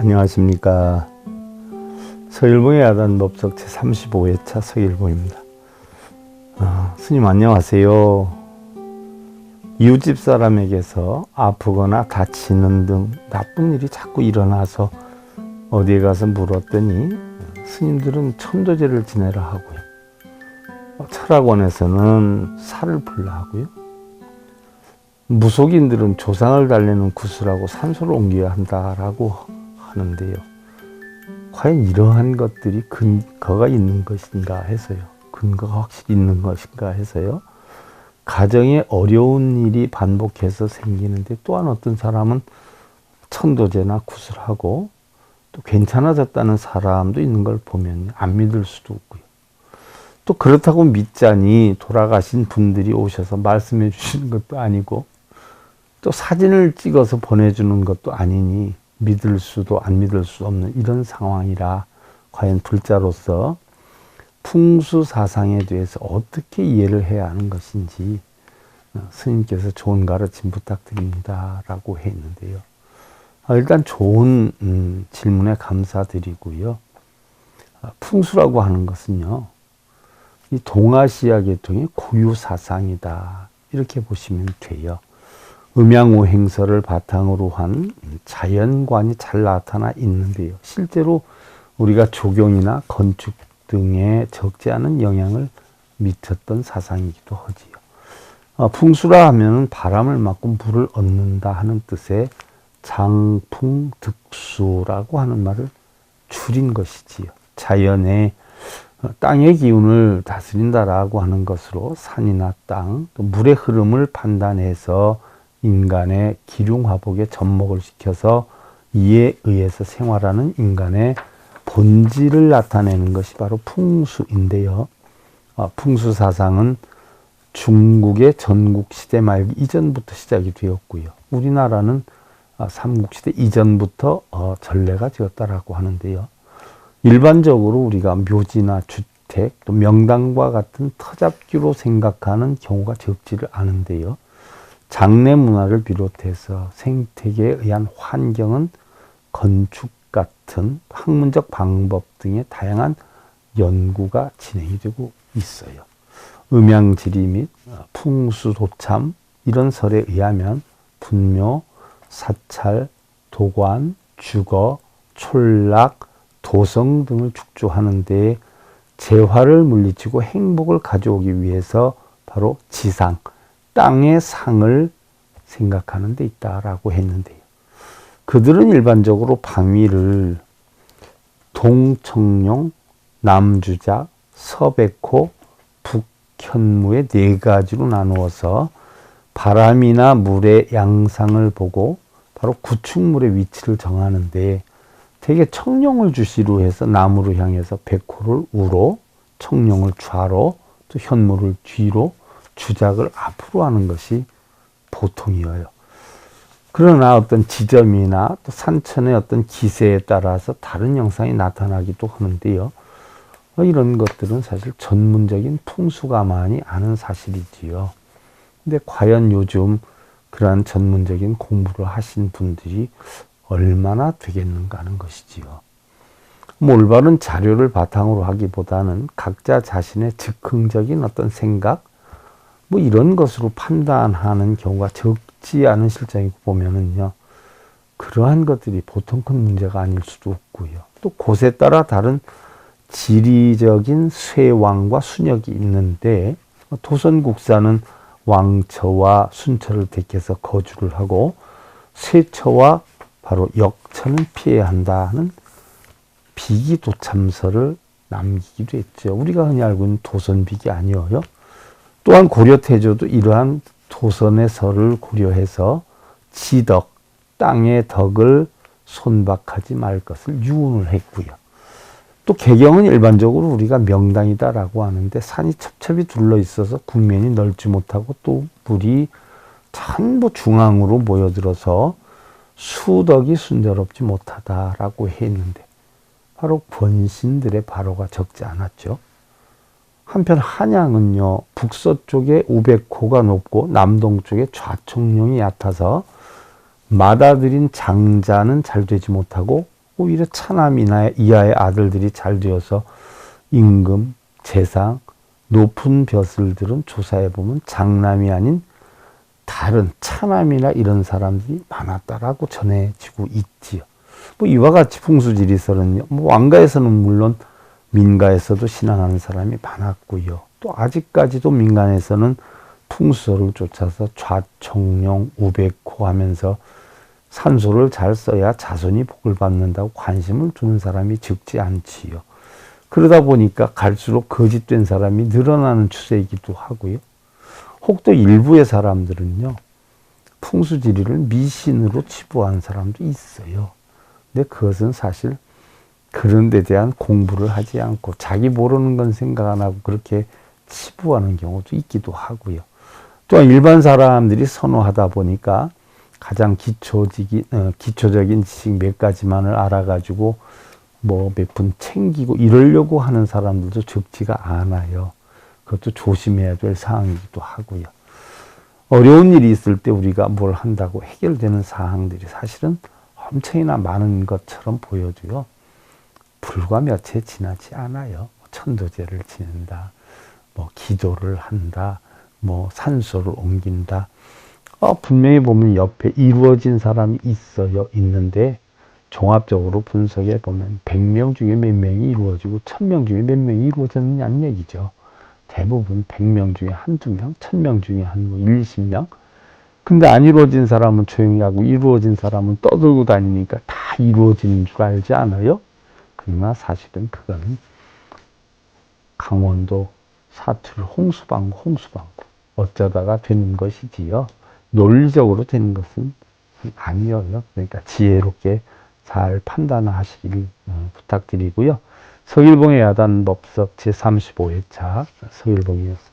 안녕하십니까. 서일봉의 야단법석 제35회차 서일봉입니다. 스님 안녕하세요. 이웃집 사람에게서 아프거나 다치는 등 나쁜 일이 자꾸 일어나서 어디에 가서 물었더니 스님들은 천도제를 지내라 하고요. 철학원에서는 살을 풀라 하고요. 무속인들은 조상을 달래는 구슬하고 산소를 옮겨야 한다라고 하는데요. 과연 이러한 것들이 근거가 있는 것인가 해서요. 근거가 확실히 있는 것인가 해서요. 가정에 어려운 일이 반복해서 생기는데 또한 어떤 사람은 천도제나 구슬하고 또 괜찮아졌다는 사람도 있는 걸 보면 안 믿을 수도 없고요. 또 그렇다고 믿자니 돌아가신 분들이 오셔서 말씀해 주시는 것도 아니고 또 사진을 찍어서 보내주는 것도 아니니 믿을 수도 안 믿을 수 없는 이런 상황이라 과연 불자로서 풍수 사상에 대해서 어떻게 이해를 해야 하는 것인지 스님께서 좋은 가르침 부탁드립니다 라고 했는데요. 일단 좋은 질문에 감사드리고요. 풍수라고 하는 것은요, 이 동아시아 계통의 고유 사상이다 이렇게 보시면 돼요. 음양오행설을 바탕으로 한 자연관이 잘 나타나 있는데요. 실제로 우리가 조경이나 건축 등에 적지 않은 영향을 미쳤던 사상이기도 하지요. 풍수라 하면 바람을 맞고 물을 얻는다 하는 뜻의 장풍득수라고 하는 말을 줄인 것이지요. 자연의 땅의 기운을 다스린다라고 하는 것으로 산이나 땅, 또 물의 흐름을 판단해서 인간의 기륭화복에 접목을 시켜서 이에 의해서 생활하는 인간의 본질을 나타내는 것이 바로 풍수인데요. 풍수 사상은 중국의 전국시대 말기 이전부터 시작이 되었고요. 우리나라는 삼국시대 이전부터 전례가 되었다라고 하는데요. 일반적으로 우리가 묘지나 주택, 또 명당과 같은 터잡기로 생각하는 경우가 적지를 않은데요. 장래 문화를 비롯해서 생태계에 의한 환경은 건축 같은 학문적 방법 등의 다양한 연구가 진행이 되고 있어요. 음양지리 및 풍수도참 이런 설에 의하면 분묘, 사찰, 도관, 주거, 촌락, 도성 등을 축조하는 데 재화를 물리치고 행복을 가져오기 위해서 바로 지상, 땅의 상을 생각하는 데 있다라고 했는데요. 그들은 일반적으로 방위를 동청룡, 남주작, 서백호, 북현무의 네 가지로 나누어서 바람이나 물의 양상을 보고 바로 구축물의 위치를 정하는데 대개 청룡을 주시로 해서 남으로 향해서 백호를 우로, 청룡을 좌로, 또 현무를 뒤로, 주작을 앞으로 하는 것이 보통이에요. 그러나 어떤 지점이나 또 산천의 어떤 기세에 따라서 다른 형상이 나타나기도 하는데요. 이런 것들은 사실 전문적인 풍수가만이 아는 사실이지요. 근데 과연 요즘 그러한 전문적인 공부를 하신 분들이 얼마나 되겠는가 하는 것이지요. 올바른 자료를 바탕으로 하기보다는 각자 자신의 즉흥적인 어떤 생각, 이런 것으로 판단하는 경우가 적지 않은 실정이고 보면은요, 그러한 것들이 보통 큰 문제가 아닐 수도 없고요. 또 곳에 따라 다른 지리적인 쇠왕과 순역이 있는데, 도선국사는 왕처와 순처를 택해서 거주를 하고, 쇠처와 바로 역처는 피해야 한다는 비기도참설을 남기기도 했죠. 우리가 흔히 알고 있는 도선비기 아니어요. 또한 고려태조도 이러한 도선의 설을 고려해서 지덕, 땅의 덕을 손박하지 말 것을 유언을 했고요. 또 개경은 일반적으로 우리가 명당이다라고 하는데 산이 첩첩이 둘러 있어서 국면이 넓지 못하고 또 물이 전부 중앙으로 모여들어서 수덕이 순조롭지 못하다라고 했는데 바로 권신들의 발호가 적지 않았죠. 한편 한양은요, 북서쪽에 우백호가 높고 남동쪽에 좌청룡이 얕아서 맏아들인 장자는 잘 되지 못하고 오히려 차남 이하의 아들들이 잘 되어서 임금, 재상, 높은 벼슬들은 조사해보면 장남이 아닌 다른 차남이나 이런 사람들이 많았다라고 전해지고 있지요. 뭐 이와 같이 풍수지리설은요, 뭐 왕가에서는 물론 민가에서도 신앙하는 사람이 많았고요. 또 아직까지도 민간에서는 풍수설을 쫓아서 좌청룡, 우백호 하면서 산소를 잘 써야 자손이 복을 받는다고 관심을 두는 사람이 적지 않지요. 그러다 보니까 갈수록 거짓된 사람이 늘어나는 추세이기도 하고요. 혹 또 일부의 사람들은요, 풍수지리를 미신으로 치부한 사람도 있어요. 근데 그것은 사실 그런 데 대한 공부를 하지 않고 자기 모르는 건 생각 안 하고 그렇게 치부하는 경우도 있기도 하고요. 또한 일반 사람들이 선호하다 보니까 가장 기초적인 지식 몇 가지만을 알아가지고 뭐 몇 푼 챙기고 이러려고 하는 사람들도 적지가 않아요. 그것도 조심해야 될 사항이기도 하고요. 어려운 일이 있을 때 우리가 뭘 한다고 해결되는 사항들이 사실은 엄청이나 많은 것처럼 보여도요. 불과 며칠 지나지 않아요. 천도제를 지낸다, 뭐 기도를 한다, 뭐 산소를 옮긴다. 분명히 보면 옆에 이루어진 사람이 있어요. 있는데 종합적으로 분석해 보면 100명 중에 몇 명이 이루어지고 1000명 중에 몇 명이 이루어졌느냐는 얘기죠. 대부분 100명 중에 한두 명, 1000명 중에 한 20명. 근데 안 이루어진 사람은 조용히 하고 이루어진 사람은 떠들고 다니니까 다 이루어지는 줄 알지 않아요? 그러나 사실은 그거는 강원도 사투리 홍수방구 어쩌다가 되는 것이지요. 논리적으로 되는 것은 아니에요. 그러니까 지혜롭게 잘 판단하시길 부탁드리고요. 서일봉의 야단법석 제35회차 서일봉이었습니다.